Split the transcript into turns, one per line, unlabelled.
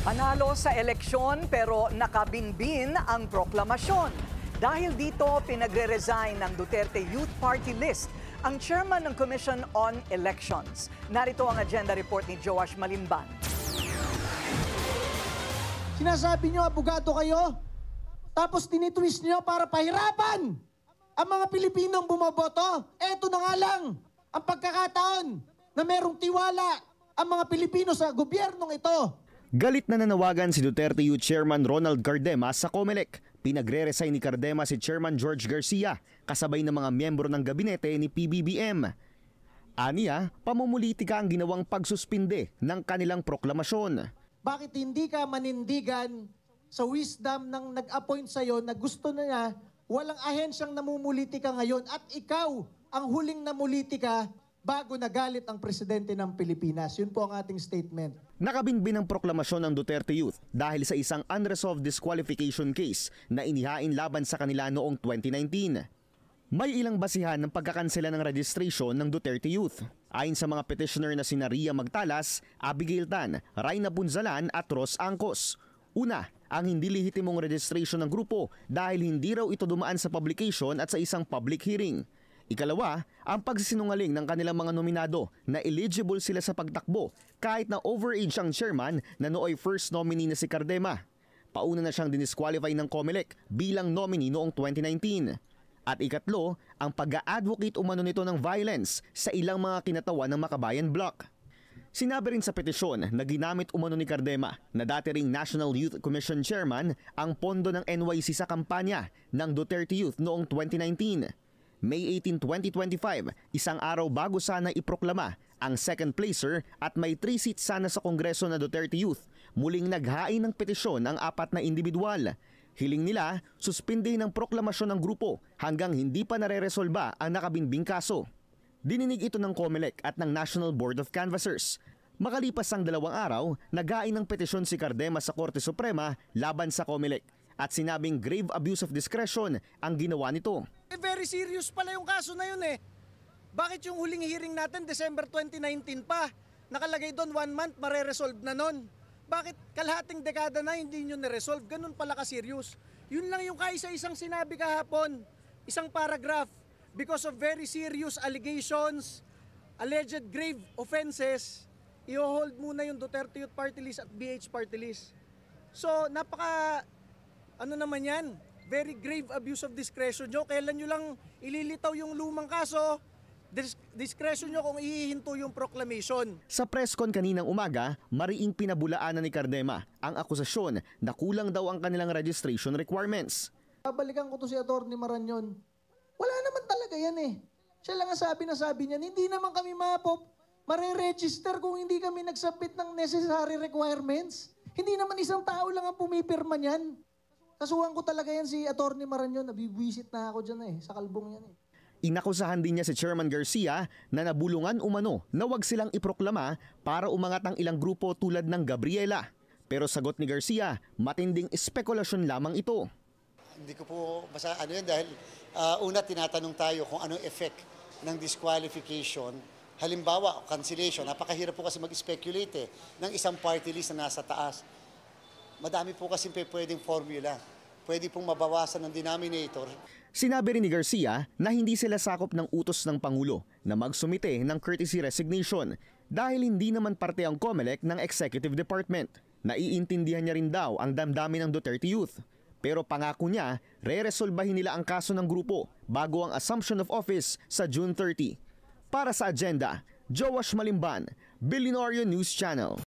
Panalo sa eleksyon pero nakabinbin ang proklamasyon. Dahil dito, pinagre-resign ng Duterte Youth Party List ang chairman ng Commission on Elections. Narito ang agenda report ni Joash Malimban.
Sinasabi nyo, abogado kayo, tapos tinitwist nyo para pahirapan ang mga Pilipinong bumoboto. Eto na nga lang ang pagkakataon na merong tiwala ang mga Pilipino sa gobyernong ito.
Galit na nanawagan si Duterte Youth Chairman Ronald Cardema sa COMELEC. Pinagre-resign ni Cardema si Chairman George Garcia kasabay ng mga miyembro ng gabinete ni PBBM. Aniya, pamumulitika ang ginawang pagsuspinde ng kanilang proklamasyon.
Bakit hindi ka manindigan sa wisdom ng nag-appoint sa'yo na gusto na niya, walang ahensyang namumulitika ngayon at ikaw ang huling namulitika bago nagalit ang presidente ng Pilipinas. Yun po ang ating statement.
Nakabinbin ang proklamasyon ng Duterte Youth dahil sa isang unresolved disqualification case na inihain laban sa kanila noong 2019. May ilang basihan ng pagkakansela ng registration ng Duterte Youth. Ayon sa mga petitioner na sina Ria Magtalas, Abigail Tan, Rayna Punzalan at Ros Angcos. Una, ang hindi lehitimong registration ng grupo dahil hindi raw ito dumaan sa publication at sa isang public hearing. Ikalawa, ang pagsisinungaling ng kanilang mga nominado na eligible sila sa pagtakbo kahit na overage ang chairman na nooy first nominee na si Cardema. Pauna na siyang dinisqualify ng COMELEC bilang nominee noong 2019. At ikatlo, ang pag-a-advocate umano nito ng violence sa ilang mga kinatawan ng Makabayan Bloc. Sinabi rin sa petisyon na ginamit umano ni Cardema na dati ring National Youth Commission Chairman ang pondo ng NYC sa kampanya ng Duterte Youth noong 2019. May 18, 2025, isang araw bago sana iproklama ang second placer at may 3 seats sana sa Kongreso na Duterte Youth, muling naghain ng petisyon ang 4 na individual. Hiling nila, suspindihin ang proklamasyon ng grupo hanggang hindi pa nareresolba ang nakabinbing kaso. Dininig ito ng COMELEC at ng National Board of Canvassers. Makalipas ang 2 araw, naghain ng petisyon si Cardema sa Korte Suprema laban sa COMELEC at sinabing grave abuse of discretion ang ginawa nito.
Very serious pala yung kaso na yun eh. Bakit yung huling hearing natin December 2019 pa? Nakalagay doon 1 month, mareresolve na nun. Bakit kalahating dekada na hindi nyo na-resolve? Ganun pala ka-serious. Yun lang yung kaisa-isang sinabi kahapon. Isang paragraph. Because of very serious allegations, alleged grave offenses, i-hold muna yung Duterte Youth Party List at BH Party List. So, ano naman yan? Very grave abuse of discretion nyo. Kailan nyo lang ililitaw yung lumang kaso, discretion nyo kung ihihinto yung proclamation.
Sa press con kaninang umaga, mariing pinabulaanan ni Cardema ang akusasyon na kulang daw ang kanilang registration requirements.
Babalikan ko to si Atty. Marañon. Wala naman talaga yan eh. Siya lang ang sabi niya, hindi naman kami mare-register kung hindi kami nagsubmit ng necessary requirements. Hindi naman isang tao lang ang pumipirma niyan. Kasuhan ko talaga yan si Atty. Marañon, nabibwisit na ako dyan eh, sa kalbong yan eh.
Inakusahan din niya si Chairman Garcia na nabulungan umano na wag silang iproklama para umangat ang ilang grupo tulad ng Gabriela. Pero sagot ni Garcia, matinding espekulasyon lamang ito.
Hindi ko po ano yun dahil una tinatanong tayo kung anong effect ng disqualification. Halimbawa, cancellation. Napakahirap po kasi mag-speculate ng isang party list na nasa taas. Madami po kasi pwedeng formula. Pwede pong mabawasan ng denominator.
Sinabi rin ni Garcia na hindi sila sakop ng utos ng Pangulo na magsumite ng courtesy resignation dahil hindi naman parte ang COMELEC ng Executive Department. Naiintindihan niya rin daw ang damdamin ng Duterte Youth. Pero pangako niya, re-resolbahin nila ang kaso ng grupo bago ang assumption of office sa June 30. Para sa agenda, Joash Malimban, Billionaire News Channel.